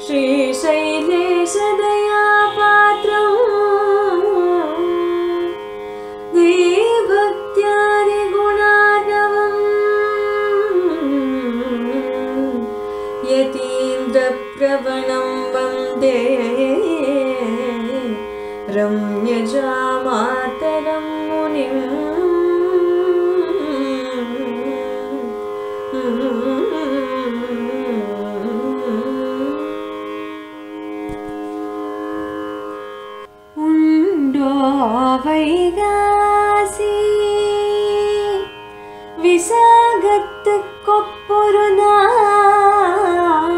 श्रीशैलेशदयापात्रं देवभक्त्यादिगुणार्णवं यतीन्द्रप्रवणं वन्दे रम्यजामातरं मुनिम्। வைகாசி விசாகத்துக்கொப்பொரு நாள்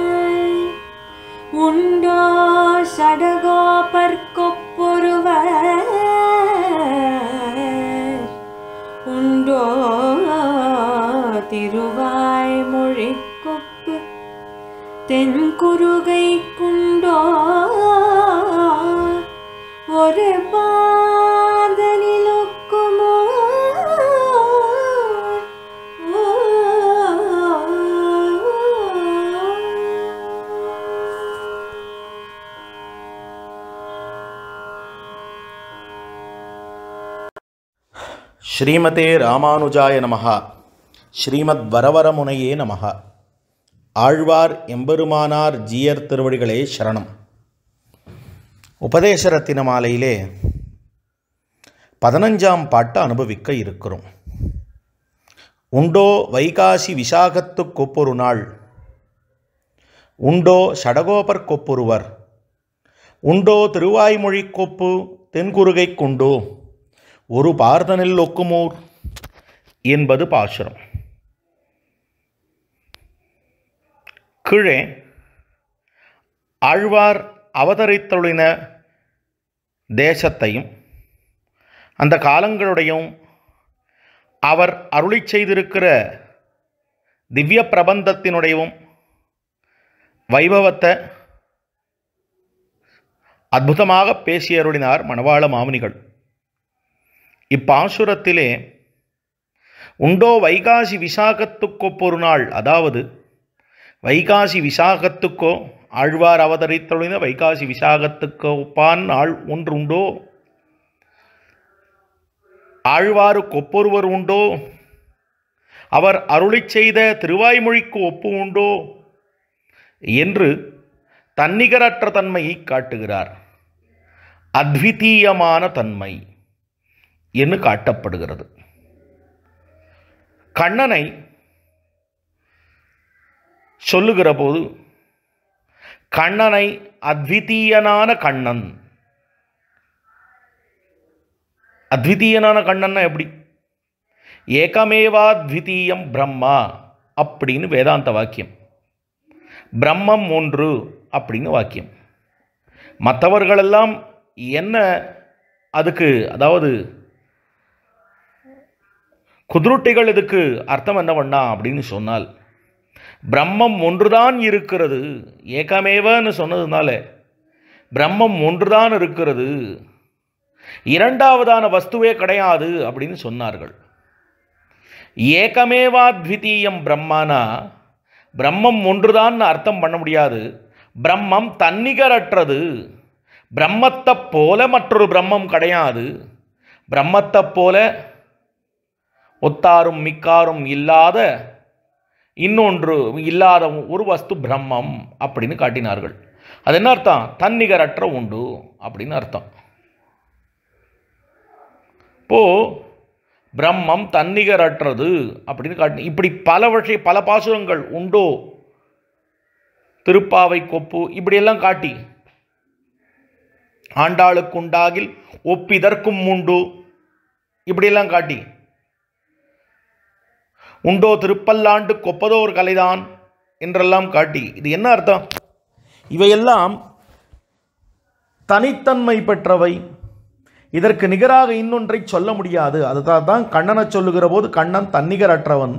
உண்டோ சடகோபர்க்கொப்பொருவர் உண்டோ திருவாய்மொழிக்கொப்பு தென்குருகைக்குண்டோ ஒரு பாதனிலொக்குமோ ஸ்ரீமதே ராமானுஜாய நமஹ. ஸ்ரீமத் வரவரமுனையே நமஹ. ஆழ்வார் எம்பெருமானார் ஜீயர் திருவடிகளே சரணம். உபதேசரத்தின மாலையிலே 15ஆம் பாட்டு அனுபவிக்க இருக்கிறோம். உண்டோ வைகாசி விசாகத்துக்கொப்பொரு நாள் உண்டோ ஷடகோபர்க்கொப்பொருவர் உண்டோ திருவாய்மொழிக்கொப்பு தென்குருகைக்குண்டோ ஒரு பார்த்தனில் ஒக்குமோர் என்பது பாசுரம். கீழே ஆழ்வார் அவதரித்துள்ள தேசத்தையும் அந்த காலங்களுடையும் அவர் அருளி செய்திருக்கிற திவ்ய பிரபந்தத்தினுடையும் வைபவத்தை அற்புதமாக பேசி அருளினார் மணவாள மாமுனிகள். இப்பாசுரத்திலே உண்டோ வைகாசி விசாகத்துக்கொப்பொரு நாள், அதாவது வைகாசி விசாகத்துக்கோ ஆழ்வார் அவதரித்துள்ள வைகாசி விசாகத்துக்கு ஒப்பான் நாள் ஒன்று உண்டோ, ஆழ்வாருக்கு ஒப்பொருவர் உண்டோ, அவர் அருளி செய்த திருவாய்மொழிக்கு ஒப்பு உண்டோ என்று தன்னிகரற்ற தன்மையை காட்டுகிறார். அத்விதீயமான தன்மை என்று காட்டப்படுகிறது. கண்ணனை சொல்லுகிற போது கண்ணனை அத்விதீயனான கண்ணன், அத்விதீயனான கண்ணன்னா எப்படி? ஏகமேவாத்விதீயம் பிரம்மா அப்படின்னு வேதாந்த வாக்கியம், பிரம்மம் ஒன்று அப்படின்னு வாக்கியம். மற்றவர்களெல்லாம் என்ன அதுக்கு, அதாவது குதிருட்டிகள் இதுக்கு அர்த்தம் என்ன பண்ணா அப்படின்னு சொன்னால், பிரம்மம் ஒன்றுதான் இருக்கிறது, ஏகமேவன்னு சொன்னதுனால பிரம்மம் ஒன்றுதான் இருக்கிறது, இரண்டாவதான வஸ்துவே கிடையாது அப்படின்னு சொன்னார்கள். ஏகமேவாத்விதீயம் பிரம்மானா பிரம்மம் ஒன்றுதான் அர்த்தம் பண்ண முடியாது. பிரம்மம் தன்னிகரற்றது, பிரம்மத்தை போல மற்றொரு பிரம்மம் கிடையாது, பிரம்மத்தை போல ஒத்தாரும் மிக்காரும் இல்லாத இன்னொன்று இல்லாத ஒரு வஸ்து பிரம்மம் அப்படின்னு காட்டினார்கள். அது என்ன அர்த்தம்? தன்னிகரற்ற உண்டு அப்படின்னு அர்த்தம். இப்போ பிரம்மம் தன்னிகரற்றது அப்படின்னு காட்டி, இப்படி பல பாசுரங்கள் உண்டோ, திருப்பாவை கொப்பு இப்படியெல்லாம் காட்டி, ஆண்டாளுக்குண்டாகில் ஒப்பிதற்கும் உண்டு இப்படியெல்லாம் காட்டி, உண்டோ திருப்பல்லாண்டு கொப்பதோர் கலைதான் என்றெல்லாம் காட்டி, இது என்ன அர்த்தம்? இவையெல்லாம் தனித்தன்மை பெற்றவை, இதற்கு நிகராக இன்னொன்றை சொல்ல முடியாது. அதுதான் தான் கண்ணனை சொல்லுகிற போது கண்ணன் தன்னிகரற்றவன்.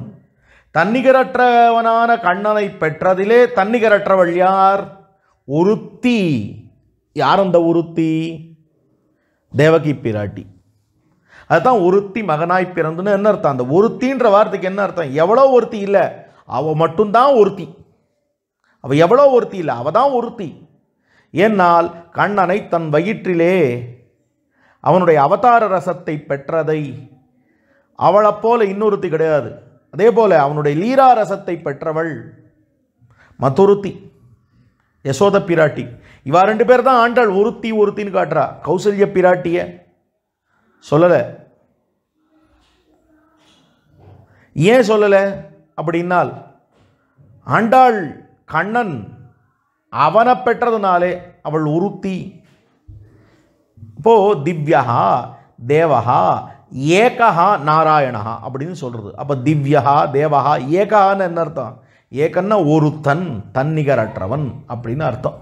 தன்னிகரற்றவனான கண்ணனை பெற்றதிலே தன்னிகரற்றவள் யார்? ஒருத்தி. யார் அந்த ஒருத்தி? தேவகி பிராட்டி. அதுதான் ஒருத்தி மகனாய் பிறந்துன்னு என்ன அர்த்தம்? அந்த ஒருத்தின்ற வார்த்தைக்கு என்ன அர்த்தம்? எவ்வளோ ஒருத்தி இல்லை, அவள் மட்டும்தான் ஒருத்தி, அவள் எவ்வளோ ஒருத்தி இல்லை, அவள் தான் ஒருத்தி. ஏன்னால் கண்ணனை தன் வயிற்றிலே அவனுடைய அவதார ரசத்தை பெற்றதை அவளைப் போல இன்னொருத்தி கிடையாது. அதே போல அவனுடைய லீலா ரசத்தை பெற்றவள் மற்றொருத்தி யசோத பிராட்டி. இவா 2 பேர் தான் ஆண்டாள் ஒருத்தின்னு காட்டுறா. கௌசல்ய பிராட்டிய சொல்லலை. ஏன் சொல்லலை அப்படின்னால், ஆண்டாள் கண்ணன் அவனை பெற்றதுனாலே அவள் ஒருத்தி. இப்போ திவ்யா தேவஹா ஏகஹா நாராயணா அப்படின்னு சொல்றது. அப்போ திவ்யா தேவஹா ஏகஹான்னு என்ன அர்த்தம்? ஏகன்னா ஒருத்தன், தன்னிகரற்றவன் அப்படின்னு அர்த்தம்.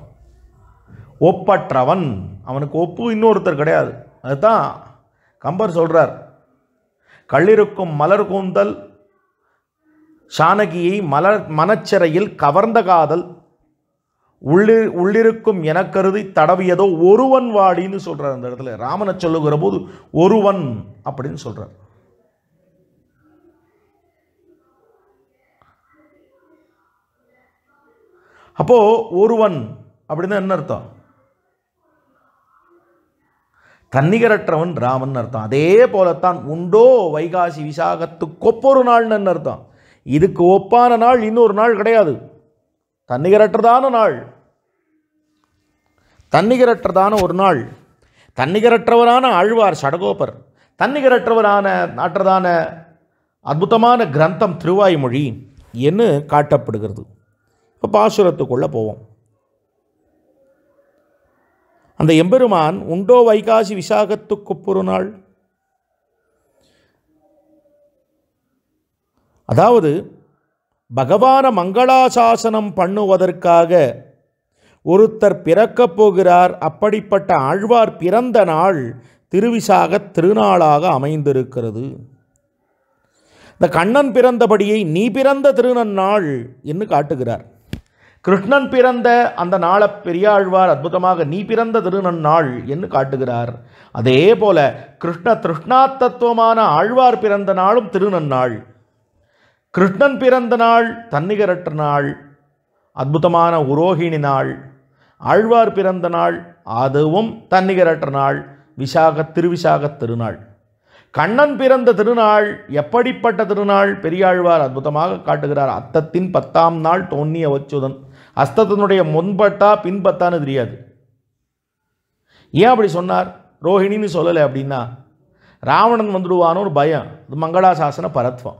ஒப்பற்றவன், அவனுக்கு ஒப்பு இன்னொருத்தர் கிடையாது. அதுதான் கம்பர் சொல்றார், கள்ளிருக்கும் மலர் கூந்தல் சானகியை மனச்சிறையில் கவர்ந்த காதல் உள்ளிருக்கும் என கருதி தடவியதோ ஒருவன் வாடின்னு சொல்றார். அந்த இடத்துல ராமனை சொல்லுகிற போது ஒருவன் அப்படின்னு சொல்றார். அப்போ ஒருவன் அப்படின்னா என்ன அர்த்தம்? தன்னிகரற்றவன் ராமன் அர்த்தம். அதே போலத்தான் உண்டோ வைகாசி விசாகத்துக்கு ஒப்பொரு நாள்னு என்ன அர்த்தம்? இதுக்கு ஒப்பான நாள் இன்னொரு நாள் கிடையாது. தன்னிகரற்றதான நாள், தன்னிகரற்றதான ஒரு நாள். தன்னிகரற்றவரான ஆழ்வார் சடகோபர், தன்னிகரற்றவரான அற்புதமான கிரந்தம் திருவாய்மொழி என்று காட்டப்படுகிறது. இப்போ பாசுரத்துக்குள்ளே போவோம். அந்த எம்பெருமான் உண்டோ வைகாசி விசாகத்துக்கு நாள், அதாவது பகவான மங்களாசாசனம் பண்ணுவதற்காக ஒருத்தர் பிறக்கப் போகிறார். அப்படிப்பட்ட ஆழ்வார் பிறந்த நாள் திருவிசாக திருநாளாக அமைந்திருக்கிறது. இந்த கண்ணன் பிறந்தபடியை நீ பிறந்த திருநன்னாள் என்று காட்டுகிறார். கிருஷ்ணன் பிறந்த அந்த நாளை பெரியாழ்வார் அற்புதமாக நீ பிறந்த திருநன்னாள் என்று காட்டுகிறார். அதே போல திருஷ்ணாத்தத்துவமான ஆழ்வார் பிறந்த நாளும் திருநன்னாள். கிருஷ்ணன் பிறந்த நாள் தன்னிகரற்ற நாள், அற்புதமான உரோகிணி நாள். ஆழ்வார் பிறந்த நாள் அதுவும் தன்னிகரற்ற நாள், திருவிசாக திருநாள். கண்ணன் பிறந்த திருநாள் எப்படிப்பட்ட திருநாள்? பெரியாழ்வார் அற்புதமாக காட்டுகிறார். அத்தத்தின் 10ஆம் நாள் தோன்னிய வச்சுதன். அஸ்தத்தினுடைய முன்பட்டா பின்பட்டான்னு தெரியாது. ஏன் அப்படி சொன்னார்? ரோஹிணின்னு சொல்லலை அப்படின்னா ராவணன் வந்துடுவானோன்னு பயம். இது மங்களாசாசன பரத்வம்.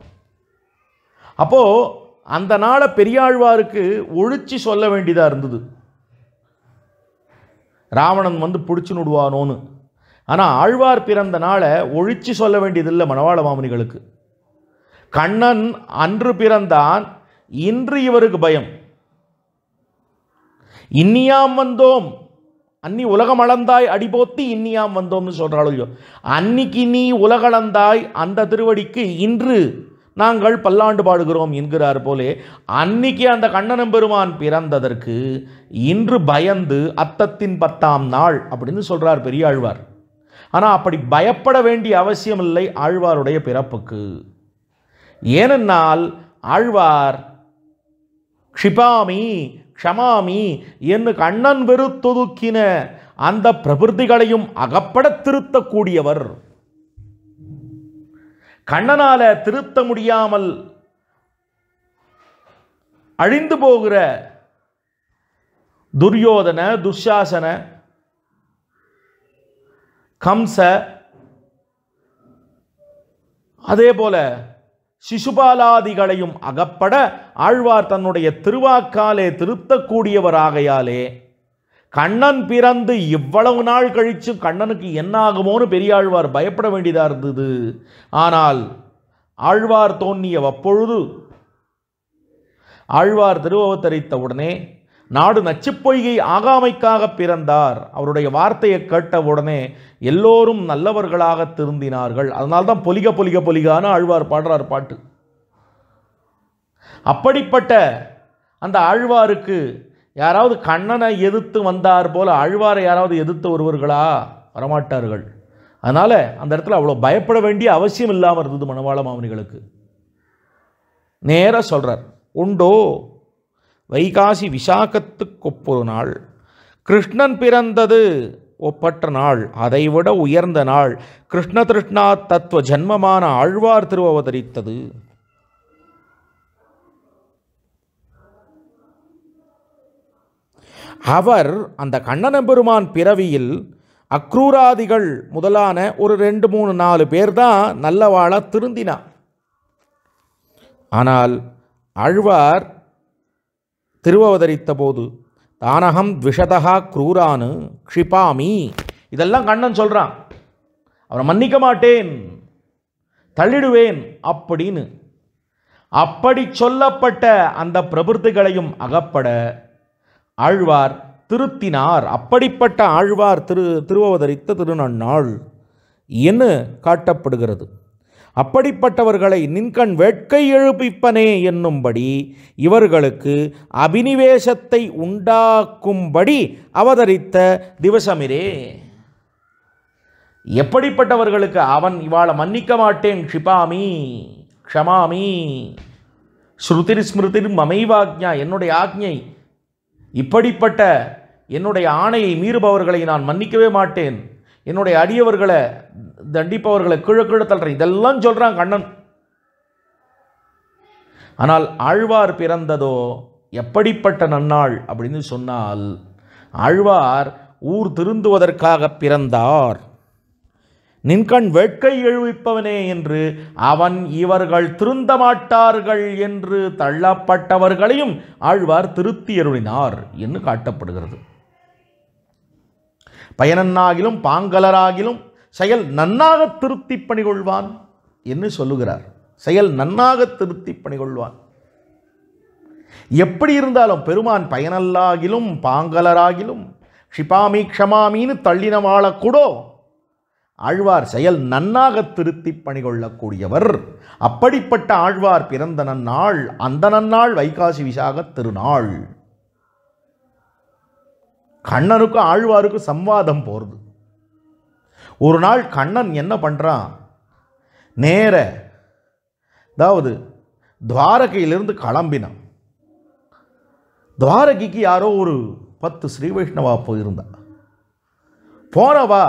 அப்போது அந்த நாளை பெரியாழ்வாருக்கு ஒழிச்சு சொல்ல வேண்டியதாக இருந்தது, ராவணன் வந்து பிடிச்சு விடுவானோன்னு. ஆனால் ஆழ்வார் பிறந்த நாளை ஒழிச்சு சொல்ல வேண்டியதில்லை மணவாள மாமுனிகளுக்கு. கண்ணன் அன்று பிறந்தான், இன்று இவருக்கு பயம். இன்னியாம் வந்தோம், அன்னி உலகம் அளந்தாய் அடிபோத்தி இன்னியாம் வந்தோம்னு சொல்கிறாளோ இல்லையோ, அன்னிக்கு நீ உலகளந்தாய் அந்த திருவடிக்கு இன்று நாங்கள் பல்லாண்டு பாடுகிறோம் என்கிறார் போலே, அன்னிக்கு அந்த கண்ணனம் பெருமான் பிறந்ததற்கு இன்று பயந்து அத்தத்தின் 10ஆம் நாள் அப்படின்னு சொல்கிறார் பெரியாழ்வார். ஆனால் அப்படி பயப்பட வேண்டிய அவசியம் இல்லை ஆழ்வாருடைய பிறப்புக்கு. ஏனென்னால் ஆழ்வார் க்ஷிபாமி க்ஷமாமி என்று கண்ணன் வெறுத்தொதுக்கின அந்த பிரபிருதிகளையும் அகப்பட திருத்தக்கூடியவர். கண்ணனால திருத்த முடியாமல் அழிந்து போகிற துரியோதன, துஷாசன, கம்ச, அதே போல சிசுபாலாதிகளையும் அகப்பட ஆழ்வார் தன்னுடைய திருவாக்காலே திருத்தக்கூடியவராகையாலே கண்ணன் பிறந்து இவ்வளவு நாள் கழித்து கண்ணனுக்கு என்ன ஆகுமோன்னு பெரியாழ்வார் பயப்பட வேண்டியதாக இருந்தது. ஆனால் ஆழ்வார் தோன்றிய அப்பொழுது ஆழ்வார் திருவவதரித்த உடனே நாடு நச்சுப்பொய்கை ஆகாமைக்காக பிறந்தார். அவருடைய வார்த்தையை கேட்ட உடனே எல்லோரும் நல்லவர்களாக திருந்தினார்கள். அதனால்தான் பொலிக பொலிக பொலிகான்னு ஆழ்வார் பாடுறார் பாட்டு. அப்படிப்பட்ட அந்த ஆழ்வாருக்கு யாராவது கண்ணனை எதிர்த்து வந்தார் போல ஆழ்வாரை யாராவது எதிர்த்து வருவர்களா? வரமாட்டார்கள். அதனால் அந்த இடத்துல அவ்வளோ பயப்பட வேண்டிய அவசியம் இல்லாமல் இருந்தது மணவாள மாமுனிகளுக்கு. நேராக சொல்கிறார், உண்டோ வைகாசி விசாகத்துக்கு ஒப்பொரு நாள். கிருஷ்ணன் பிறந்தது ஒப்பற்ற நாள், அதைவிட உயர்ந்த நாள் கிருஷ்ண திருஷ்ணா தத்துவ ஜன்மமான ஆழ்வார் திருவவதரித்தது. அவர் அந்த கண்ணனபெருமான் பிறவியில் அக்ரூராதிகள் முதலான ஒரு 2-3-4 பேர் தான் நல்லவாழ திருந்தினா. ஆனால் ஆழ்வார் திருவவதரித்த போது தானகம் த்விஷதா க்ரூரானு க்ஷிபாமி, இதெல்லாம் கண்ணன் சொல்கிறான். அவரை மன்னிக்க மாட்டேன், தள்ளிடுவேன் அப்படின்னு. அப்படி சொல்லப்பட்ட அந்த பிரபுத்திகளையும் அகப்பட ஆழ்வார் திருத்தினார். அப்படிப்பட்ட ஆழ்வார் திருவவதரித்த திருநன்னாள் என்று காட்டப்படுகிறது. அப்படிப்பட்டவர்களை நின்கண் வேட்கை எழுப்பிப்பனே என்னும்படி இவர்களுக்கு அபினிவேசத்தை உண்டாக்கும்படி அவதரித்த திவசமிரே. எப்படிப்பட்டவர்களுக்கு? அவன் இவாளை மன்னிக்க மாட்டேன், க்ஷிபாமி க்ஷமாமி, ஸ்ருதிர் ஸ்மிருதிர் மமைவாக்ஞா, என்னுடைய ஆக்ஞை, இப்படிப்பட்ட என்னுடைய ஆணையை மீறுபவர்களை நான் மன்னிக்கவே மாட்டேன், என்னுடைய அடியவர்களை தண்டிப்பவர்களை கீழே தள்ளுறேன், இதெல்லாம் சொல்கிறான் கண்ணன். ஆனால் ஆழ்வார் பிறந்ததோ எப்படிப்பட்ட நன்னாள் அப்படின்னு சொன்னால், ஆழ்வார் ஊர் திருந்துவதற்காக பிறந்தார். நின்கண் வேட்கை எழுவிப்பவனே என்று அவன் இவர்கள் திருந்த மாட்டார்கள் என்று தள்ளப்பட்டவர்களையும் ஆழ்வார் திருத்தி அருளினார் என்று காட்டப்படுகிறது. பயனன்னாகிலும் பாங்கலராகிலும் செயல் நன்னாக திருத்தி பணிகொள்வான் என்று சொல்லுகிறார். செயல் நன்னாக திருத்தி பணிகொள்வான். எப்படி இருந்தாலும் பெருமான் பயனல்லாகிலும் பாங்கலராகிலும் க்ஷிபாமி க்ஷமாமின்னு தள்ளினவாழக்கூடோ ஆழ்வார் செயல் நன்னாக திருத்தி பணிகொள்ளக்கூடியவர். அப்படிப்பட்ட ஆழ்வார் பிறந்த நன்னாள், அந்த நன்னாள் வைகாசி விசாக திருநாள். கண்ணனுக்கு ஆழ்வாருக்கு சம்வாதம் போகிறது. ஒரு நாள் கண்ணன் என்ன பண்ணுறான், நேர அதாவது துவாரகையிலிருந்து கிளம்பினான். துவாரகைக்கு யாரோ ஒரு 10 ஸ்ரீ வைஷ்ணவா போயிருந்தா. போனவா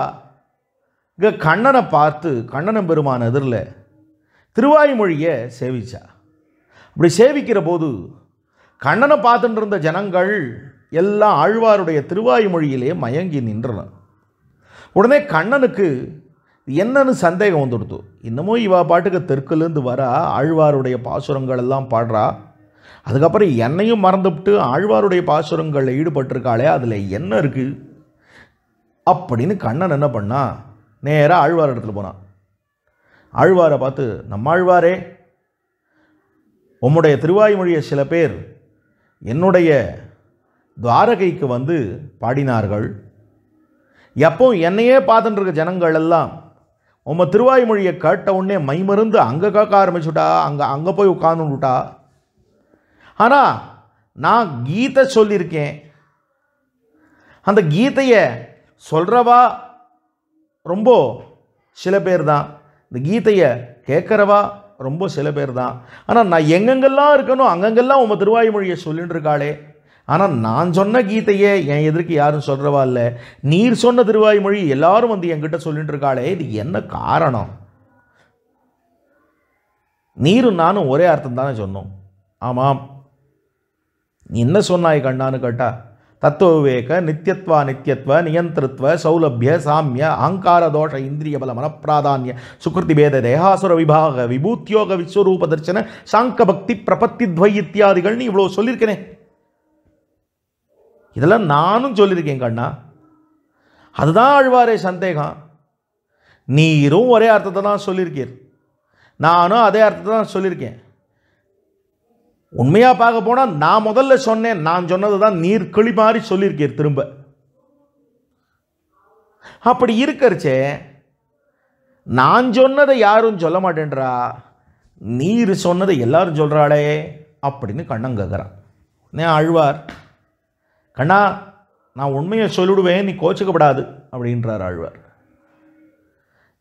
இங்கே கண்ணனை பார்த்து கண்ணனம் பெருமான் எதிரில் திருவாய்மொழியை சேவிச்சா. அப்படி சேவிக்கிற போது கண்ணனை பார்த்துட்டு இருந்த ஜனங்கள் எல்லாம் ஆழ்வாருடைய திருவாய்மொழியிலே மயங்கி நின்றன. உடனே கண்ணனுக்கு என்னன்னு சந்தேகம் வந்துடுத்து. இன்னமும் இவா பாட்டுக்கு தெற்குலேருந்து வர ஆழ்வாருடைய பாசுரங்கள் எல்லாம் பாடுறா, அதுக்கப்புறம் என்னையும் மறந்துவிட்டு ஆழ்வாருடைய பாசுரங்களில் ஈடுபட்டிருக்காளே, அதில் என்ன இருக்குது அப்படின்னு கண்ணன் என்ன பண்ணா, நேராக ஆழ்வார் இடத்துல போனான். ஆழ்வாரை பார்த்து, நம்ம ஆழ்வாரே, உம்முடைய திருவாய்மொழியை சில பேர் என்னுடைய துவாரகைக்கு வந்து பாடினார்கள். எப்போ என்னையே பார்த்துட்டு இருக்க ஜனங்கள் எல்லாம் உம்ம திருவாய்மொழியை கேட்ட உடனே மைமருந்து அங்கே கேட்க ஆரம்பிச்சுட்டா, அங்கே போய் உட்காந்துட்டா. ஆனால் நான் கீதை சொல்லியிருக்கேன், அந்த கீதையை சொல்கிறவா ரொம்ப சில பேர் தான், இந்த கீதையை கேட்குறவா ரொம்ப சில பேர் தான். ஆனால் நான் எங்கெங்கெல்லாம் இருக்கணும் அங்கங்கெல்லாம் உங்கள் திருவாய்மொழியை சொல்லிட்டு இருக்காளே, ஆனால் நான் சொன்ன கீதையே என் எதிர்க்கு யாரும் சொல்கிறவா இல்லை, நீர் சொன்ன திருவாய்மொழி எல்லாரும் வந்து என்கிட்ட சொல்லிட்டு இருக்காளே, இது என்ன காரணம்? நீரும் நானும் ஒரே அர்த்தம் தானே சொன்னோம். ஆமாம், நீ என்ன சொன்னாய் கண்ணான்னு கேட்டா, தத்துவ விவேக நித்தியத்வா நித்தியத்வ நியந்திரத்வ சௌலபிய சாமிய அகங்கார தோஷ இந்திரிய பல மனப்பிராதானிய சுக்ருதி பேத தேகாசுர விபாக விபூத்தியோக விஸ்வரூப தர்சன சாங்க பக்தி பிரபத்தி துவை இத்தியாதிகள்னு இவ்வளோ சொல்லியிருக்கேனே, இதெல்லாம் நானும் சொல்லியிருக்கேன் கண்ணா. அதுதான் ஆழ்வாரே சந்தேகம். நீரும் ஒரே அர்த்தத்தை தான் சொல்லியிருக்கீர், நானும் அதே அர்த்தத்தை தான் சொல்லியிருக்கேன். உண்மையாக பார்க்க போனால் நான் முதல்ல சொன்னேன், நான் சொன்னது தான் நீர் கிளி மாதிரி சொல்லியிருக்கீர் திரும்ப. அப்படி இருக்கிறச்சே நான் சொன்னதை யாரும் சொல்ல மாட்டேன்றா, நீர் சொன்னதை எல்லாரும் சொல்கிறாளே அப்படின்னு கண்ணன் கேட்குறான். ஆழ்வார், கண்ணா நான் உண்மையை சொல்லிவிடுவேன், நீ கோச்சிக்கப்படாது அப்படின்றார் ஆழ்வார்.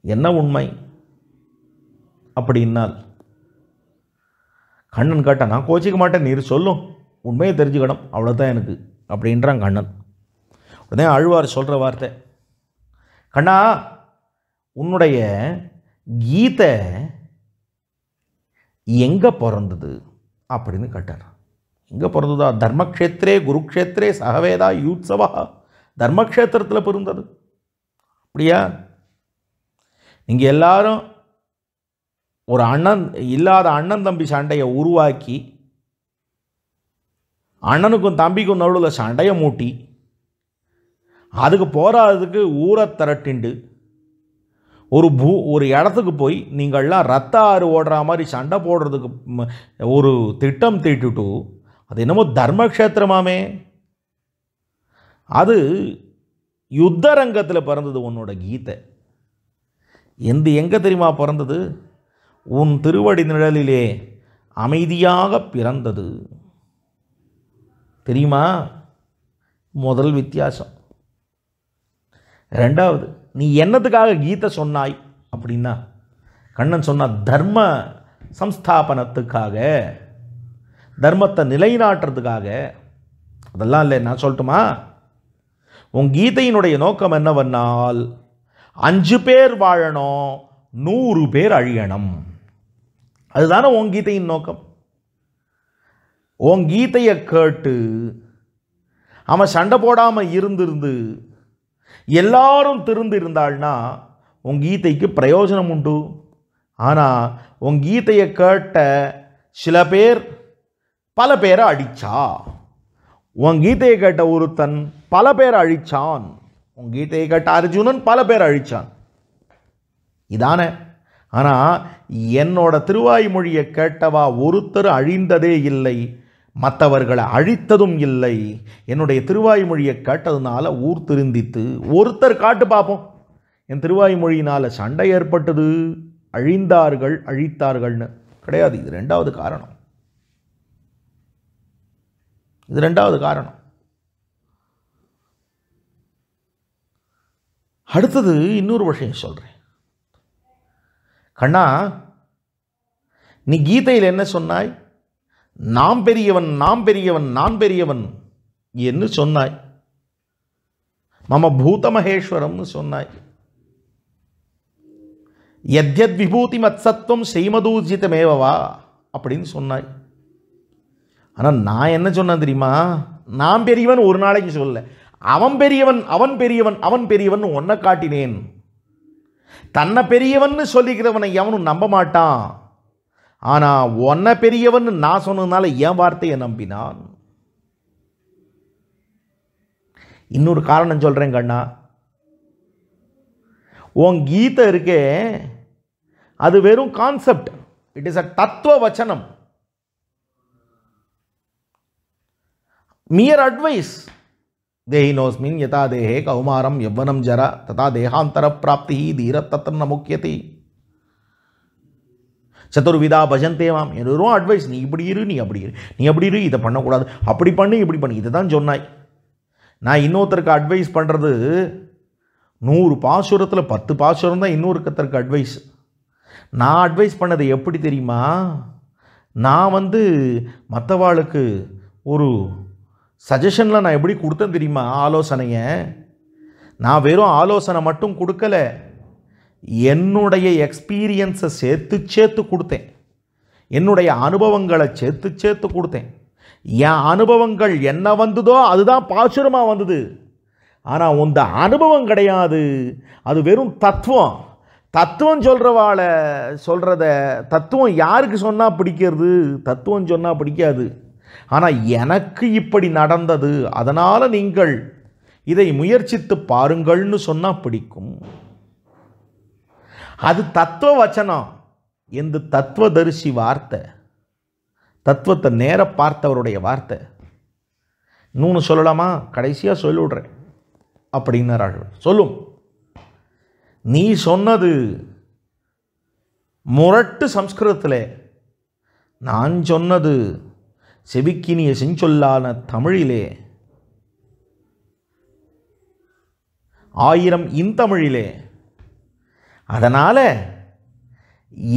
என்ன உண்மை அப்படின்னால் கண்ணன் கேட்டான், நான் கோச்சிக்க மாட்டேன், நீர் சொல்லும் உண்மையை தெரிஞ்சுக்கணும், அவ்வளோதான் எனக்கு அப்படின்றான் கண்ணன். உடனே ஆழ்வார் சொல்கிற வார்த்தை, கண்ணா உன்னுடைய கீதை எங்கே பிறந்தது அப்படின்னு கேட்டார். எங்கே பிறந்ததா? தர்மக்ஷேத்திரே குருக்ஷேத்திரே சகவேதா யூத்சவா, தர்மக்ஷேத்திரத்தில் பிறந்தது. அப்படியா? நீங்கள் எல்லாரும் ஒரு அண்ணன் இல்லாத அண்ணன் தம்பி சண்டையை உருவாக்கி அண்ணனுக்கும் தம்பிக்கும் நடுவில் சண்டையை மூட்டி அதுக்கு போராதுக்கு ஊரை திரட்டிண்டு ஒரு இடத்துக்கு போய் நீங்கள்லாம் ரத்த ஆறு ஓடுற மாதிரி சண்டை போடுறதுக்கு ஒரு திட்டம் தீட்டுட்டு, அது என்னமோ தர்மக்ஷேத்திரமாமே, அது யுத்த ரங்கத்தில் பிறந்தது உன்னோட கீதை. எங்கே தெரியுமா பிறந்தது? உன் திருவடி நிழலிலே அமைதியாக பிறந்தது. தெரியுமா? முதல் வித்தியாசம். ரெண்டாவது, நீ என்னத்துக்காக கீதை சொன்னாய் அப்படின்னா, கண்ணன் சொன்ன தர்ம சம்ஸ்தாபனத்துக்காக, தர்மத்தை நிலைநாட்டுறதுக்காக. அதெல்லாம் இல்லை, நான் சொல்லட்டுமா? உன் கீதையினுடைய நோக்கம் என்னவென்னால் 5 பேர் வாழணும், 100 பேர் அழியணும். அதுதானே உன் கீதையின் நோக்கம். உன் கீதையை கேட்டு அவன் சண்டை போடாமல் இருந்திருந்து எல்லாரும் திருந்து இருந்தாள்னா உன் கீதைக்கு பிரயோஜனம் உண்டு. ஆனால் உன் கீதையை கேட்ட சில பேர் பல பேரை அடித்தா. உன் கீதையை கேட்ட ஒருத்தன் பல பேரை அழித்தான். உன் கீதையை கேட்ட அர்ஜுனன் பல பேர் அழித்தான். இதானே. ஆனால் என்னோட திருவாய்மொழியை கேட்டவா ஒருத்தர் அழிந்ததே இல்லை, மற்றவர்களை அழித்ததும் இல்லை. என்னுடைய திருவாய்மொழியை கேட்டதுனால ஊர் திருந்தித்து. ஒருத்தர் காட்டு பார்ப்போம் என் திருவாய்மொழியினால் சண்டை ஏற்பட்டது, அழிந்தார்கள் அழித்தார்கள்னு. கிடையாது. இது ரெண்டாவது காரணம். இது ரெண்டாவது காரணம். அடுத்தது இன்னொரு விஷயம் சொல்கிறேன். கண்ணா, நீ கீதையில் என்ன சொன்னாய்? நாம் பெரியவன், நாம் பெரியவன், நான் பெரியவன் என்று சொன்னாய். மம பூத மகேஸ்வரம்னு சொன்னாய். யத்யத் விபூதி மத்சத்வம் செய்மதூர்ஜிதமேவா அப்படின்னு சொன்னாய். ஆனால் நான் என்ன சொன்னேன் தெரியுமா? நான் பெரியவன் ஒரு நாளைக்கு சொல்லல. அவன் பெரியவன், அவன் பெரியவன், அவன் பெரியவன் ஒன்றை காட்டினேன். தன்னை பெரியவன் சொல்லிக்கிறவனை எவனும் நம்ப மாட்டான். ஆனால் ஒன்றை பெரியவன் நான் சொன்னதுனால என் வார்த்தையை நம்பினான். இன்னொரு காரணம் சொல்கிறேன் கண்ணா. உன் கீதை இருக்கே, அது வெறும் கான்செப்ட். இட் இஸ் அ தத்துவ வச்சனம். mere advice. देहिनोस्मिन् यथा देहे कौमारं यौवनं जरा तथा देहांतर प्राप्ति धीरत तत्र न मुख्यते சதுர்விதா பஜந்தே மாம். எதுவும் அட்வைஸ். நீ இப்படி இரு, நீ அப்படி இரு, நீ அப்படி இரு, இதை பண்ணக்கூடாது, அப்படி பண்ணு, இப்படி பண்ணு, இதை தான் சொன்னாய். நான் இன்னொருத்தருக்கு அட்வைஸ் பண்ணுறது 100 பாசுரத்தில் 10 பாசுரம் தான் இன்னொருத்தருக்கு அட்வைஸ். நான் அட்வைஸ் பண்ணது எப்படி தெரியுமா? நான் மற்றவாளுக்கு ஒரு சஜஷனில் நான் எப்படி கொடுத்தேன் தெரியுமா? ஆலோசனையை நான் வெறும் ஆலோசனை மட்டும் கொடுக்கல, என்னுடைய எக்ஸ்பீரியன்ஸை சேர்த்து கொடுத்தேன். என்னுடைய அனுபவங்களை சேர்த்து கொடுத்தேன். என் அனுபவங்கள் என்ன வந்ததோ அதுதான் பாசுரமாக வந்தது. ஆனால் உந்த அனுபவம் கிடையாது, அது வெறும் தத்துவம். தத்துவம் சொல்கிறவாளை சொல்கிறத, தத்துவம் யாருக்கு சொன்னால் பிடிக்கிறது? தத்துவம் சொன்னால் பிடிக்காது. ஆனால் எனக்கு இப்படி நடந்தது, அதனால் நீங்கள் இதை முயற்சித்து பாருங்கள்னு சொன்னால் பிடிக்கும். அது தத்துவ வச்சனம். எந்த தத்துவதரிசி வார்த்தை, தத்துவத்தை நேர பார்த்தவருடைய வார்த்தை. இன்னொன்று சொல்லலாமா? கடைசியாக சொல்லிவிடுறேன் அப்படின்னார்கள். சொல்லும். நீ சொன்னது முரட்டு சம்ஸ்கிருதத்தில், நான் சொன்னது செவிக்கினிய செஞ்சொல்லான தமிழிலே, 1000 இன்தமிழிலே. அதனால்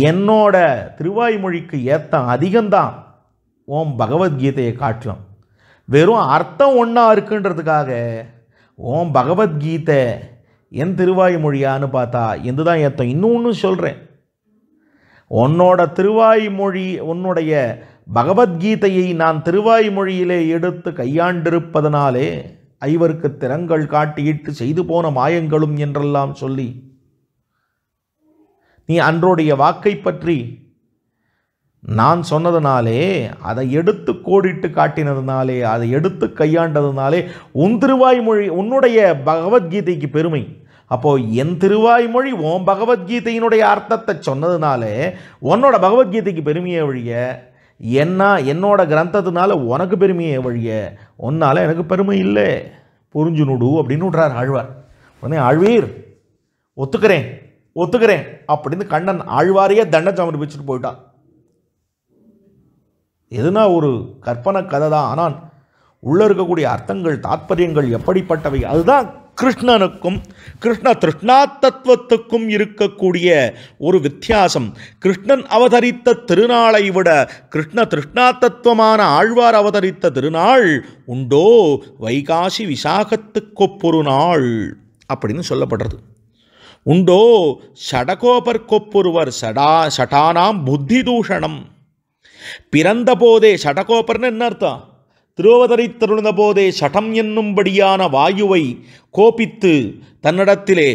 என்னோட திருவாய்மொழிக்கு ஏற்ற அதிகம்தான் ஓம் பகவத்கீதையை காட்டலாம். வெறும் அர்த்தம் ஒன்றா இருக்குன்றதுக்காக ஓம் பகவத்கீதை என் திருவாய்மொழியான்னு பார்த்தா எந்த தான் ஏத்தம். இன்னொன்று சொல்கிறேன், உன்னோட திருவாய்மொழி, உன்னுடைய பகவத்கீதையை நான் திருவாய்மொழியிலே எடுத்து கையாண்டிருப்பதனாலே ஐவருக்கு திறங்கள் காட்டியிட்டு செய்து போன மாயங்களும் என்றெல்லாம் சொல்லி நீ அன்றோடைய வாக்கை பற்றி நான் சொன்னதுனாலே, அதை எடுத்து கோடிட்டு காட்டினதுனாலே, அதை எடுத்து கையாண்டதுனாலே உன் திருவாய்மொழி, உன்னுடைய பகவத்கீதைக்கு பெருமை. அப்போது என் திருவாய்மொழி உன் பகவத்கீதையினுடைய அர்த்தத்தை சொன்னதுனாலே உன்னோட பகவத்கீதைக்கு பெருமையை வழிய, என்னோட கிரந்தத்தினால உனக்கு பெருமையை வழிய, உன்னால் எனக்கு பெருமை இல்லை, புரிஞ்சு நுடு அப்படின்னு விட்றார் ஆழ்வார். உடனே ஆழ்வீர் ஒத்துக்கிறேன் அப்படின்னு கண்ணன் ஆழ்வாரையே தண்டை சமர்ப்பிச்சுட்டு போயிட்டான். எதுனா ஒரு கற்பனை கதை தான், ஆனால் உள்ளே இருக்கக்கூடிய அர்த்தங்கள் தாத்பரியங்கள் எப்படிப்பட்டவை, அதுதான் கிருஷ்ணனுக்கும் கிருஷ்ண திருஷ்ணா தத்துவத்துக்கும் இருக்கக்கூடிய ஒரு வித்தியாசம். கிருஷ்ணன் அவதரித்த திருநாளை விட கிருஷ்ண திருஷ்ணா தத்துவமான ஆழ்வார் அவதரித்த திருநாள் உண்டோ வைகாசி விசாகத்துக்கொப்பொரு நாள் அப்படின்னு சொல்லப்படுறது. உண்டோ ஷடகோபர் கொப்பொருவர் ஷடானாம் புத்தி தூஷணம். பிறந்த போதே ஷடகோபர்னு என்ன அர்த்தம்? திருவதரித்தருந்த போதே ஷடம் என்னும்படியான வாயுவை கோபித்து தன்னிடத்திலே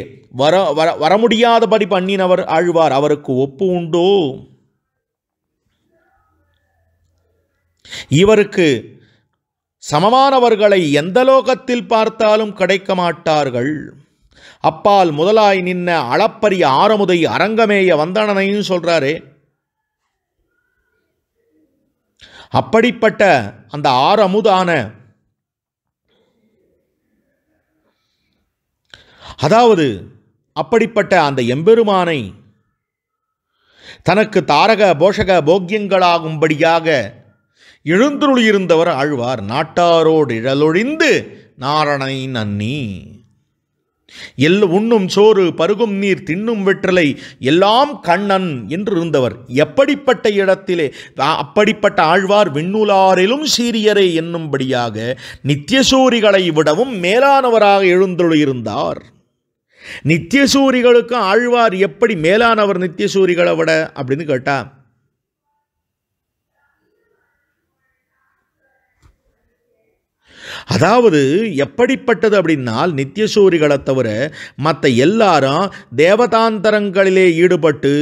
வர முடியாதபடி பண்ணினவர் ஆழ்வார். அவருக்கு ஒப்பு உண்டோ? இவருக்கு சமமானவர்களை எந்த லோகத்தில் பார்த்தாலும் கிடைக்க மாட்டார்கள். அப்பால் முதலாய் நின்ன அளப்பரிய ஆரமுதை அரங்கமேய வந்தனனையும் சொல்றாரே, அப்படிப்பட்ட அந்த ஆரமுதான, அதாவது அப்படிப்பட்ட அந்த எம்பெருமானை தனக்கு தாரக போஷக போக்கியங்களாகும்படியாக எழுந்துருளியிருந்தவர் ஆழ்வார். நாட்டாரோடு இழலொழிந்து நாரணனை நன்னி, உண்ணும் சோறு பருகும் நீர் தின்னும் வெற்றலை எல்லாம் கண்ணன் என்று இருந்தவர். எப்படிப்பட்ட இடத்திலே அப்படிப்பட்ட ஆழ்வார் விண்ணுலாரிலும் சீரியரே என்னும்படியாக நித்தியசூரிகளை விடவும் மேலானவராக எழுந்துள்ளிருந்தார். நித்தியசூரிகளுக்கு ஆழ்வார் எப்படி மேலானவர் நித்தியசூரிகளை விட அப்படின்னு கேட்டா, அதாவது எப்படிப்பட்டது அப்படின்னால், நித்தியசூரிகளை தவிர மற்ற எல்லாரும் தேவதாந்தரங்களிலே ஈடுபட்டு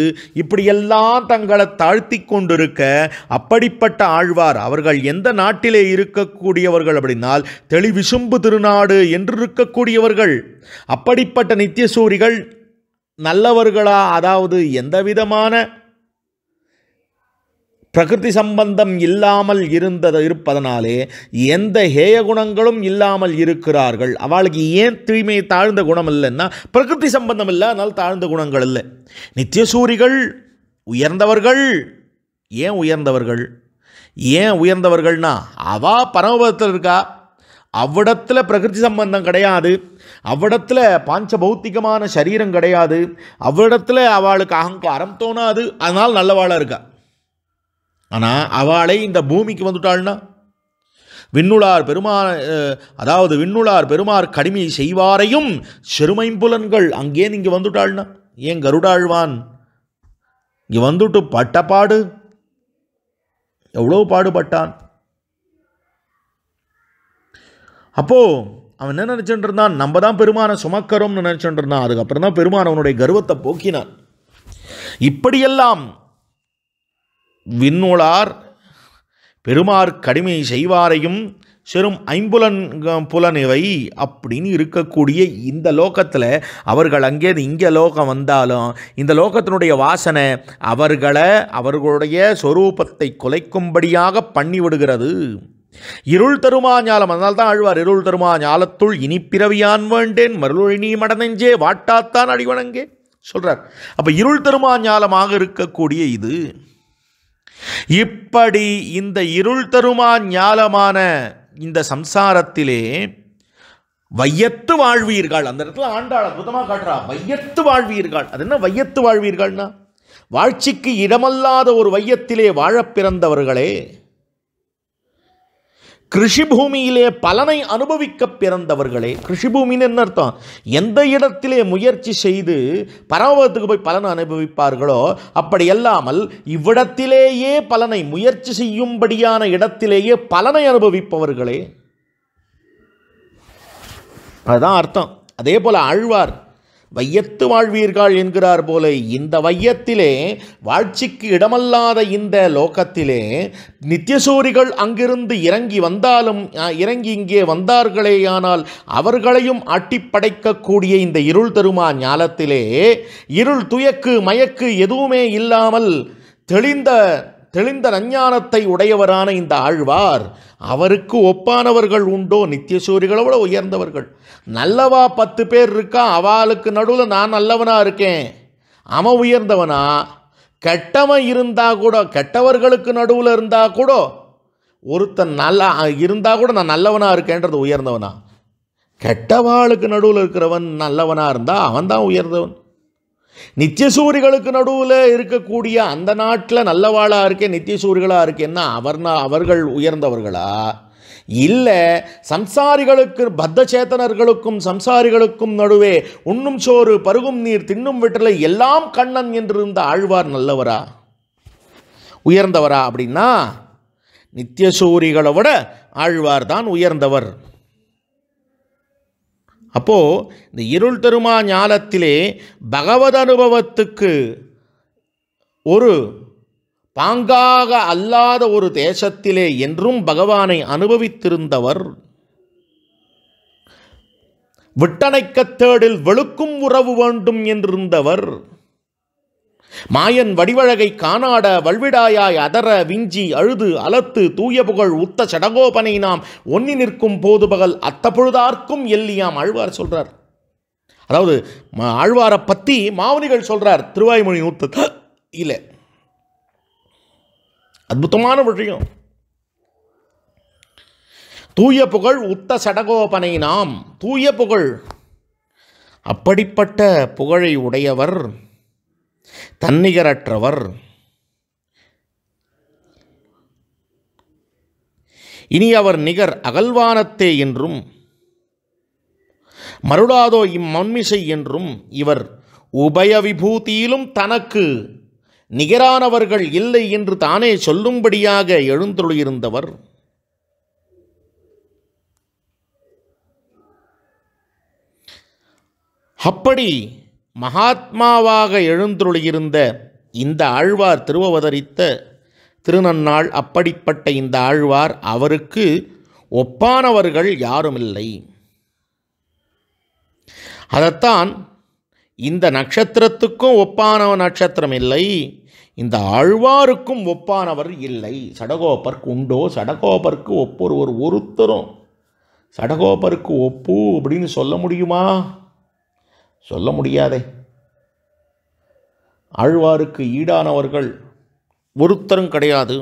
இப்படியெல்லாம் தங்களை தாழ்த்தி கொண்டிருக்க, அப்படிப்பட்ட ஆழ்வார் அவர்கள் எந்த நாட்டிலே இருக்கக்கூடியவர்கள் அப்படின்னால் தெளிவிசும்பு திருநாடு என்று இருக்கக்கூடியவர்கள். அப்படிப்பட்ட நித்தியசூரிகள் நல்லவர்களா, அதாவது எந்த விதமான பிரகிருதி சம்பந்தம் இல்லாமல் இருப்பதனாலே எந்த ஹேய குணங்களும் இல்லாமல் இருக்கிறார்கள். அவளுக்கு ஏன் தூய்மை தாழ்ந்த குணம் இல்லைன்னா பிரகிருதி சம்பந்தம் இல்லை, அதனால் தாழ்ந்த குணங்கள் இல்லை. நித்தியசூரிகள் உயர்ந்தவர்கள். ஏன் உயர்ந்தவர்கள்னா அவா பரமபதத்தில் இருக்கா, அவ்விடத்தில் பிரகிருதி சம்பந்தம் கிடையாது, அவ்விடத்தில் பாஞ்ச பௌத்திகமான சரீரம் கிடையாது, அவ்விடத்தில் அவளுக்கு அகங்காரம் தோணாது, அதனால் நல்லவாளாக இருக்கா. ஆனால் அவளை இந்த பூமிக்கு வந்துட்டாள்னா விண்ணுளார் பெருமார் கடுமை செய்வாரையும் சிறுமைம்புலன்கள் அங்கே இங்கே வந்துட்டாள்னா, ஏன் கருடாழ்வான் இங்கே வந்துட்டு பட்டப்பாடு எவ்வளோ பாடுபட்டான். அப்போ அவன் என்ன நினச்சிட்டு இருந்தான், நம்ம தான் பெருமானை சுமக்கிறோம்னு நினச்சிட்டு இருந்தான். அதுக்கப்புறம் தான் பெருமான் அவனுடைய கர்வத்தை போக்கினான். இப்படியெல்லாம் விண்ணுளார் பெருமார் கடுமை செய்வாரையும் சிறும் புலனிவை அப்படின்னு இருக்கக்கூடிய இந்த லோகத்தில் அவர்கள் அங்கே இங்கே லோகம் வந்தாலும் இந்த லோகத்தினுடைய வாசனை அவர்களுடைய சொரூபத்தை குலைக்கும்படியாக பண்ணிவிடுகிறது. இருள் தருமா ஞாலம், அதனால் தான் ஆழ்வார் இருள் தருமா ஞாலத்துள் இனி பிறவியான் வேண்டேன் மருளொழினி மடநெஞ்சே வாட்டாத்தான் அடிவணங்கே சொல்றார். அப்போ இருள் தருமா ஞாலமாக இருக்கக்கூடிய இது, இப்படி இந்த இருள் தருமா ஞாலமான இந்த சம்சாரத்திலே வையத்து வாழ்வீர்கள். அந்த இடத்துல ஆண்டாள் அற்புதமாக காட்டுறா, வையத்து வாழ்வீர்கள். அது என்ன வையத்து வாழ்வீர்கள்னா, வாழ்ச்சிக்கு இடமல்லாத ஒரு வையத்திலே வாழப் பிறந்தவர்களே, கிருஷி பூமியிலே பலனை அனுபவிக்க பிறந்தவர்களே. கிருஷி பூமின்னு என்ன அர்த்தம்? எந்த இடத்திலே முயற்சி செய்து பரமபதத்துக்கு போய் பலனை அனுபவிப்பார்களோ அப்படி அல்லாமல் இவ்விடத்திலேயே பலனை, முயற்சி செய்யும்படியான இடத்திலேயே பலனை அனுபவிப்பவர்களே, அதுதான் அர்த்தம். அதே போல ஆழ்வார் வையத்து வாழ்வீர்கள் என்கிறார் போல, இந்த வையத்திலே வாழ்ச்சிக்கு இடமல்லாத இந்த லோகத்திலே நித்தியசூரிகள் அங்கிருந்து இறங்கி வந்தாலும், இறங்கி இங்கே வந்தார்களேயானால் அவர்களையும் ஆட்டிப்படைக்கக்கூடிய இந்த இருள் தருமா ஞாலத்திலே இருள் துயக்கு மயக்கு எதுவுமே இல்லாமல் தெளிந்த நஞ்ஞானத்தை உடையவரான இந்த ஆழ்வார், அவருக்கு ஒப்பானவர்கள் உண்டோ? நித்தியசூரிகளோட உயர்ந்தவர்கள். நல்லவா 10 பேர் இருக்கா, அவளுக்கு நடுவில் நான் நல்லவனா இருக்கேன், அவன் உயர்ந்தவனா? கெட்டவன் இருந்தா கூட, கெட்டவர்களுக்கு நடுவில் இருந்தா கூட ஒருத்தன் நல்லா இருந்தா கூட நான் நல்லவனா இருக்கேன்றது உயர்ந்தவனா? கெட்டவாளுக்கு நடுவில் இருக்கிறவன் நல்லவனா இருந்தா அவன் தான் உயர்ந்தவன். நித்தியசூரிகளுக்கு நடுவில் இருக்கக்கூடிய அந்த நாட்டில் நல்லவாளாக இருக்கேன், நித்தியசூரிகளாக இருக்கேன்னா அவர்கள் உயர்ந்தவர்களா? இல்லை, சம்சாரிகளுக்கு, பத்தச்சேத்தனர்களுக்கும் சம்சாரிகளுக்கும் நடுவே உண்ணும் சோறு பருகும் நீர் தின்னும் வெற்றிலை எல்லாம் கண்ணன் என்றிருந்த ஆழ்வார் நல்லவரா, உயர்ந்தவரா? அப்படின்னா நித்தியசூரிகளை விட ஆழ்வார் தான் உயர்ந்தவர். அப்போ இந்த இருள் தருமா ஞாலத்திலே பகவத் அனுபவத்துக்கு ஒரு பாங்காக அல்லாத ஒரு தேசத்திலே என்றும் பகவானை அனுபவித்திருந்தவர். விட்டணைக்கத்தேடில் வெளுக்கும் உறவு வேண்டும் என்றிருந்தவர். மாயன் வடிவழகை காணாட வல்விடாயாய் அதர விஞ்சி அழுது அலத்து தூய புகழ் உத்த சடகோபனை நாம் ஒன்னி நிற்கும் போது பகல் அத்த பொழுதார்க்கும் எல்லியாம் ஆழ்வார் சொல்றார். அதாவது ஆழ்வாரை பற்றி மாவனிகள் சொல்றார் திருவாய்மொழி நூற்று இல்லை. அற்புதமான விஷயம். தூய புகழ் உத்த சடகோபனை நாம், தூய புகழ், அப்படிப்பட்ட புகழை உடையவர், தன்னிகரற்றவர். இனி அவர் நிகர் அகல்வானத்தே என்றும் மருளாதோ இம்மன்மிசை என்றும் இவர் உபய விபூதியிலும் தனக்கு நிகரானவர்கள் இல்லை என்று தானே சொல்லும்படியாக எழுந்தருளியிருந்தவர். அப்படி மகாத்மாவாக எழுந்தருளியிருந்த இந்த ஆழ்வார் திருவவதரித்த திருநன்னாள். அப்படிப்பட்ட இந்த ஆழ்வார், அவருக்கு ஒப்பானவர்கள் யாருமில்லை. அதைத்தான் இந்த நட்சத்திரத்துக்கும் ஒப்பான நட்சத்திரம் இல்லை, இந்த ஆழ்வாருக்கும் ஒப்பானவர் இல்லை. சடகோபருக்கு உண்டோ? சடகோபருக்கு ஒப்பொருவர் ஒருத்தரும் சடகோபருக்கு ஒப்பு அப்படின்னு சொல்ல முடியுமா? சொல்ல முடியாதே. ஆழ்வாருக்கு ஈடானவர்கள் ஒருத்தரும் கிடையாது.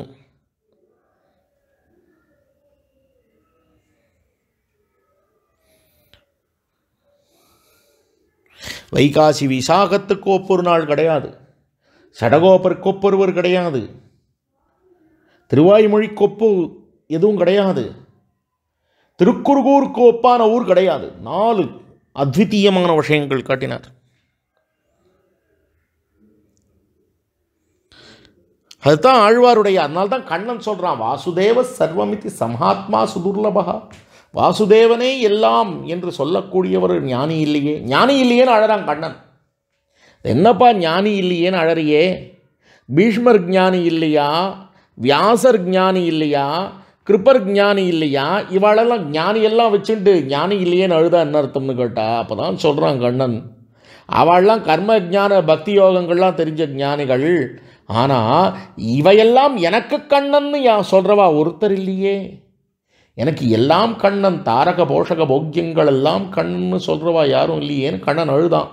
வைகாசி விசாகத்துக்கு ஒப்பொரு நாள் கிடையாது, சடகோபருக்கு ஒப்பொருவர் கிடையாது, திருவாய்மொழிக்கு ஒப்பு எதுவும் கிடையாது, திருக்குறுகூருக்கு ஒப்பான ஊர் கிடையாது. 4 அத்விதீயமான விஷயங்கள் காட்டினார். அதுதான் ஆழ்வாருடைய. அதனால்தான் கண்ணன் சொல்றான், வாசுதேவ சர்வமிதி சம்ஹாத்மா சுதுர்லபா. வாசுதேவனே எல்லாம் என்று சொல்லக்கூடியவர் ஞானி இல்லையே. ஞானி இல்லையேன்னு அழறான் கண்ணன். என்னப்பா ஞானி இல்லையேன்னு அழறியே? பீஷ்மர் ஞானி இல்லையா? வியாசர் ஞானி இல்லையா? கிருப்பர் ஞானி இல்லையா? இவாளெல்லாம் ஞானியெல்லாம் வச்சுட்டு ஞானி இல்லையேன்னு அழுதா என்ன அர்த்தம்னு கேட்டா, அப்போ தான் சொல்கிறான் கண்ணன், அவள்லாம் கர்ம ஜான பக்தி யோகங்கள்லாம் தெரிஞ்ச ஞானிகள். ஆனால் இவையெல்லாம் எனக்கு கண்ணன்னு சொல்கிறவா ஒருத்தர் இல்லையே. எனக்கு எல்லாம் கண்ணன், தாரக போஷக போக்கியங்கள் எல்லாம் கண்ணன்னு சொல்கிறவா யாரும் இல்லையேன்னு கண்ணன் அழுதான்.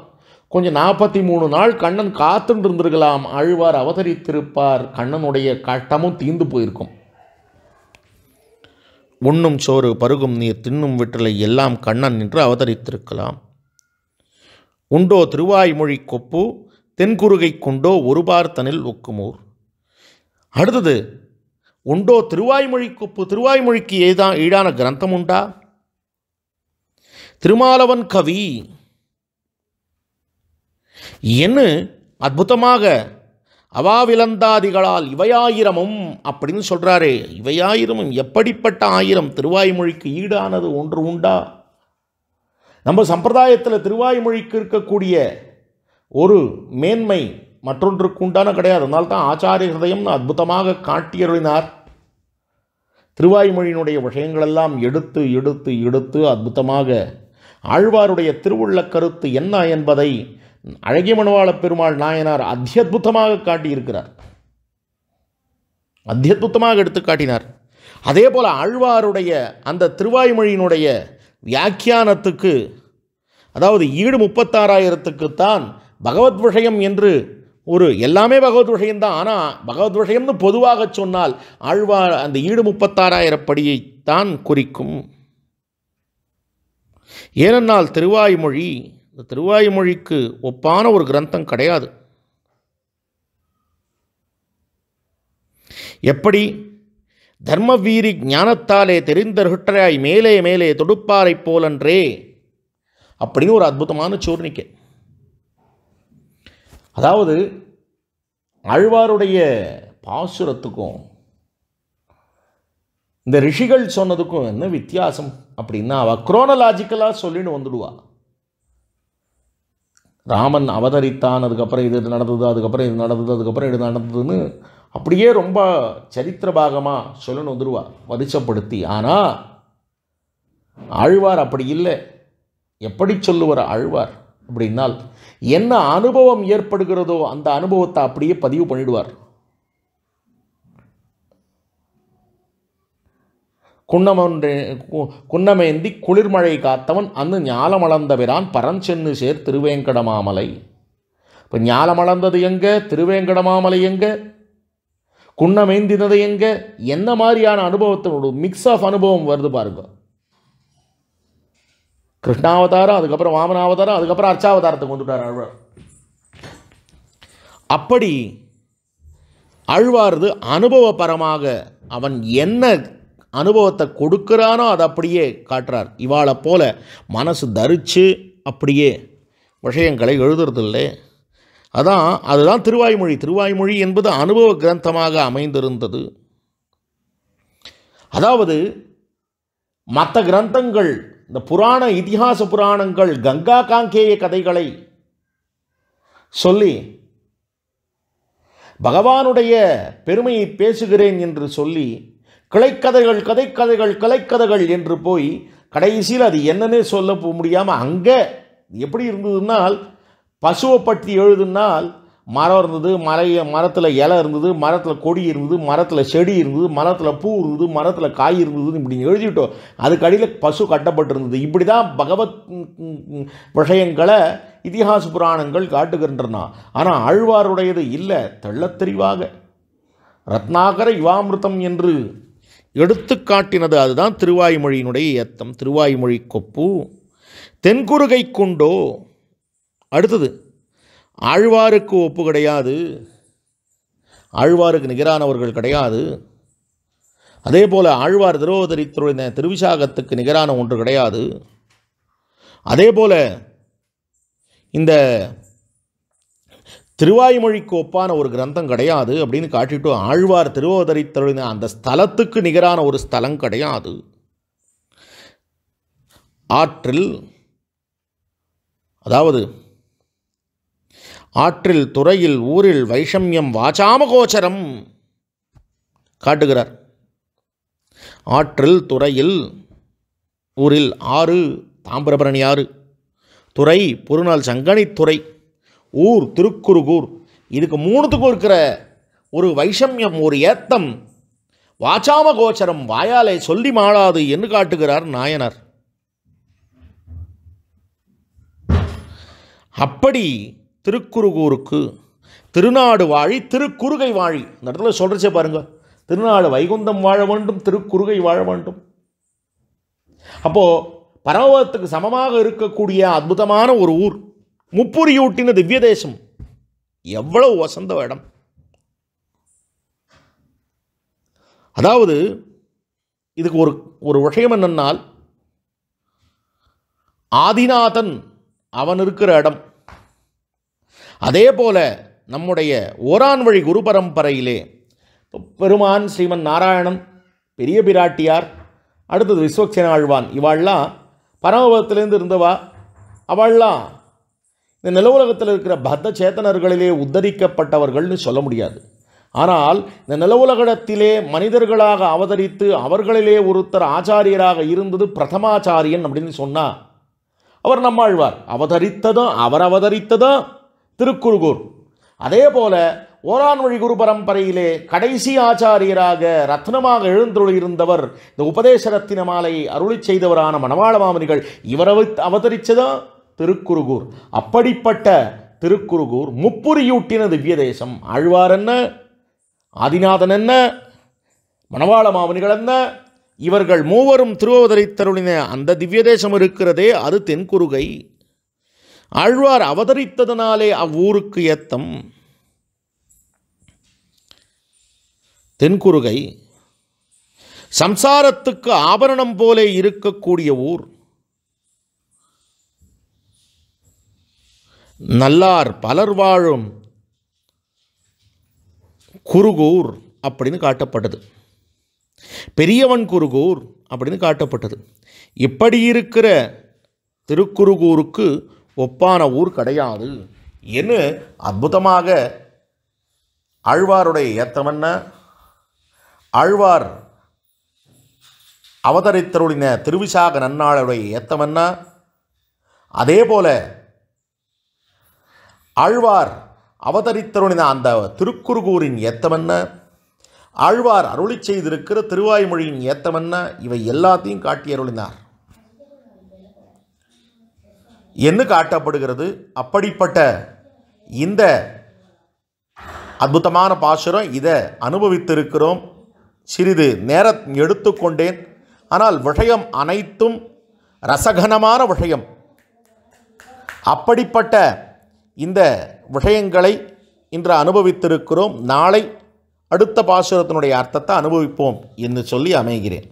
கொஞ்சம் 43 நாள் கண்ணன் காத்துட்டு இருந்திருக்கலாம். ஆழ்வார் அவதரித்திருப்பார், கண்ணனுடைய கட்டமும் தீர்ந்து போயிருக்கும். உண்ணும் சோறு பருகும் நீர் தின்னும் வெற்றிலை எல்லாம் கண்ணன் என்று அவதரித்திருக்கலாம். உண்டோ திருவாய்மொழி கொப்பு தென்குறுகை கொண்டோ ஒரு பார்த்தனில் ஒக்குமூர். அடுத்தது உண்டோ திருவாய்மொழி கொப்பு? திருவாய்மொழிக்கு ஈடான கிரந்தம் உண்டா? திருமாலவன் கவி என்ன அற்புதமாக அவாவிலந்தாதிகளால் இவையாயிரமும் அப்படின்னு சொல்கிறாரே. இவையாயிரமும் எப்படிப்பட்ட ஆயிரம்? திருவாய்மொழிக்கு ஈடானது ஒன்று உண்டா? நம்ம சம்பிரதாயத்தில் திருவாய்மொழிக்கு இருக்கக்கூடிய ஒரு மேன்மை மற்றொன்றுக்கு உண்டான கிடையாது. அதனால்தான் ஆச்சாரிய ஹிருதயம்னு அற்புதமாக காட்டியருளினார். திருவாய்மொழியினுடைய விஷயங்களெல்லாம் எடுத்து எடுத்து எடுத்து அற்புதமாக ஆழ்வாருடைய திருவுள்ள கருத்து என்ன என்பதை அழகிய மணவாள பெருமாள் நாயனார் அத்தியுதமாக காட்டியிருக்கிறார். அத்தியுதமாக எடுத்து காட்டினார். அதே போல் ஆழ்வாருடைய அந்த திருவாய்மொழியினுடைய வியாக்கியானத்துக்கு, அதாவது ஈடு 36,000க்குத்தான் பகவத் விஷயம் என்று ஒரு எல்லாமே பகவத் விஷயம்தான். ஆனால் பகவத் விஷயம்னு பொதுவாக சொன்னால் ஆழ்வார் அந்த ஈடு 36,000 படியைத்தான் குறிக்கும். ஏனென்றால் திருவாய்மொழி, திருவாய்மொழிக்கு ஒப்பான ஒரு கிரந்தம் கிடையாது. எப்படி தர்மவீரி ஞானத்தாலே தெரிந்தருட்டாய் மேலே மேலே தொடுப்பாரை போலன்றே அப்படின்னு ஒரு அற்புதமான சூர்ணிக்கை. அதாவது ஆழ்வாருடைய பாசுரத்துக்கும் இந்த ரிஷிகள் சொன்னதுக்கும் என்ன வித்தியாசம் அப்படின்னா, அவள் குரோனலாஜிக்கலாக சொல்லின்னு வந்துடுவா. ராமன் அவதரித்தான், அதுக்கப்புறம் இது நடந்தது, அதுக்கப்புறம் இது நடந்தது, அதுக்கப்புறம் இது நடந்ததுன்னு அப்படியே ரொம்ப சரித்திர பாகமாக சொல்லணும் வந்துடுவா வரிசைப்படுத்தி. ஆனால் ஆழ்வார் அப்படி இல்லை. எப்படி சொல்லுவார் ஆழ்வார் அப்படின்னால், என்ன அனுபவம் ஏற்படுகிறதோ அந்த அனுபவத்தை அப்படியே பதிவு பண்ணிடுவார். குன்னமேந்தி குளிர்மழை காத்தவன் அന്ന് ஞாலமளந்தவிரான் பரஞ்சென்னு சேர் திருவேங்கடமாமலை. இப்போ ஞாலமளந்தது எங்கே? திருவேங்கடமாமலை எங்கே? குன்னமேந்தினது எங்கே? என்ன மாதிரியான அனுபவத்தினோட மிக்ஸ் ஆஃப் அனுபவம் வருது பாருங்க. கிருஷ்ணாவதாரம், அதுக்கப்புறம் வாமனாவதாரம், அதுக்கப்புறம் அர்ச்சாவதாரத்தை கொண்டுட்டார் ஆழ்வார். அப்படி ஆழ்வார்து அனுபவபரமாக அவன் என்ன அனுபவத்தை கொடுக்குறானோ அதை அப்படியே காட்டுறார். இவாளை போல மனசு தரிச்சு அப்படியே விஷயங்களை எழுதுறதில்லை. அதுதான் திருவாய்மொழி. திருவாய்மொழி என்பது அனுபவ கிரந்தமாக அமைந்திருந்தது. அதாவது மற்ற கிரந்தங்கள், இந்த புராண இதிகாச புராணங்கள் கங்கா காங்கேய கதைகளை சொல்லி பகவானுடைய பெருமையை பேசுகிறேன் என்று சொல்லி கிளைக்கதைகள் கதைக்கதைகள் கலைக்கதைகள் என்று போய் கடைசியில் அது என்னன்னே சொல்ல முடியாமல் அங்கே எப்படி இருந்ததுன்னால், பசுவை பற்றி எழுதுனால் மரம் இருந்தது, மரத்தில் இலை இருந்தது, மரத்தில் கொடி இருந்தது, மரத்தில் செடி இருந்தது, மரத்தில் பூ இருந்தது, மரத்தில் காய் இருந்ததுன்னு இப்படி எழுதிட்டோம். அதுக்கு அடியில் பசு கட்டப்பட்டிருந்தது. இப்படி தான் பகவத் விஷயங்களை இதிகாச புராணங்கள் காட்டுகின்றன. ஆனால் ஆழ்வாருடையது இல்லை, தெள்ளத்தெளிவாக ரத்னாகர யுவாமிருத்தம் என்று எடுத்து காட்டினது. அதுதான் திருவாய்மொழியினுடைய ஏத்தம். திருவாய்மொழி கொப்பு தென்குருகை கொண்டோ. அடுத்தது ஆழ்வாருக்கு ஒப்பு கிடையாது, ஆழ்வாருக்கு நிகரானவர்கள் கிடையாது. அதே போல் ஆழ்வார் திருவோதரித்துறை திருவிசாகத்துக்கு நிகரான ஒன்று கிடையாது. அதே போல் இந்த திருவாய்மொழிக்கு ஒப்பான ஒரு கிரந்தம் கிடையாது அப்படின்னு காட்டிட்டு, ஆழ்வார் திருவோதரித்துறை அந்த ஸ்தலத்துக்கு நிகரான ஒரு ஸ்தலம் கிடையாது. ஆற்றில், அதாவது ஆற்றில் துறையில் ஊரில் வைஷமியம் வாசாமகோச்சரம் காட்டுகிறார். ஆற்றில் துறையில் ஊரில் ஆறு தாமிரபரணி ஆறு, துறை பொருநாள் சங்கணித்துறை, ஊர் திருக்குறுகூர், இதுக்கு மூணுத்துக்கும் இருக்கிற ஒரு வைஷமியம், ஒரு ஏத்தம் வாசாமகோச்சரம், வாயாலே சொல்லி மாளாது என்று காட்டுகிறார் நாயனார். அப்படி திருக்குறுகூருக்கு திருநாடு வாழி திருக்குறுகை வாழி, இந்த இடத்துல சொல்கிறச்சே பாருங்க, திருநாடு வைகுந்தம் வாழ வேண்டும், திருக்குறுகை வாழ வேண்டும். அப்போது பரமபதத்துக்கு சமமாக இருக்கக்கூடிய அற்புதமான ஒரு ஊர், முப்புரியூட்டின திவ்ய தேசம், எவ்வளவு வசந்த இடம். அதாவது இதுக்கு ஒரு விஷயம் என்னன்னால், ஆதிநாதன் அவன் இருக்கிற இடம், அதே போல நம்முடைய ஓரான் வழி குரு பரம்பரையிலே பெருமான், ஸ்ரீமன் நாராயணன், பெரிய பிராட்டியார், அடுத்தது விஸ்வக்சேன ஆழ்வான், இவாள்லாம் பரமபதத்திலேருந்து இருந்தவா. அவள்லாம் இந்த நிலவுலகத்தில் இருக்கிற பத்த சேத்தனர்களிலே உத்தரிக்கப்பட்டவர்கள்னு சொல்ல முடியாது. ஆனால் இந்த நிலவுலகத்திலே மனிதர்களாக அவதரித்து அவர்களிலே ஒருத்தர் ஆச்சாரியராக இருந்தது பிரதமாச்சாரியன் அப்படின்னு சொன்னால் அவர் நம்மாழ்வார். அவர் அவதரித்ததும் திருக்குறுகூர். அதே போல ஓரான் வழி குரு பரம்பரையிலே கடைசி ஆச்சாரியராக ரத்னமாக எழுந்துள்ளிருந்தவர், இந்த உபதேச ரத்தின மாலையை அருளி செய்தவரான மணவாள மாமுனிகள், இவர் அவதரித்ததும் திருக்குறுகூர். அப்படிப்பட்ட திருக்குறுகூர் முப்புரியூட்டின திவ்ய தேசம். ஆழ்வார் என்ன, ஆதிநாதன் என்ன, மணவாள மாமுனிகள் என்ன, இவர்கள் மூவரும் திருவவதரித்தருளின அந்த திவ்ய தேசம் இருக்கிறதே, அது தென்குறுகை. ஆழ்வார் அவதரித்ததனாலே அவ்வூருக்கு ஏத்தம். தென்குறுகை சம்சாரத்துக்கு ஆபரணம் போலே இருக்கக்கூடிய ஊர். நல்லார் பலர் வாழும் குறுகூர் அப்படின்னு காட்டப்பட்டது. பெரியவன் குறுகூர் அப்படின்னு காட்டப்பட்டது. இப்படி இருக்கிற திருக்குறுகூருக்கு ஒப்பான ஊர் கிடையாது என்று அற்புதமாக ஆழ்வாருடைய ஏத்தம் என்ன, ஆழ்வார் அவதரித்தருளின திருவிசாக நன்னாளுடைய ஏத்தம் என்ன, அதே போல ஆழ்வார் அவதரித்தருளின அந்த திருக்குறுகூரின் ஏத்தம் என்ன, ஆழ்வார் அருளி செய்திருக்கிற திருவாய்மொழியின் ஏத்தம் என்ன, இவை எல்லாத்தையும் காட்டி அருளினார் என்று காட்டப்படுகிறது. அப்படிப்பட்ட இந்த அற்புதமான பாசுரம், இதை அனுபவித்திருக்கிறோம். சிறிது நேரம் எடுத்துக்கொண்டேன், ஆனால் விஷயம் அனைத்தும் ரசகனமான விஷயம். அப்படிப்பட்ட இந்த விஷயங்களை இன்று அனுபவித்திருக்கிறோம். நாளை அடுத்த பாசுரத்தினுடைய அர்த்தத்தை அனுபவிப்போம் என்று சொல்லி அமைகிறேன்.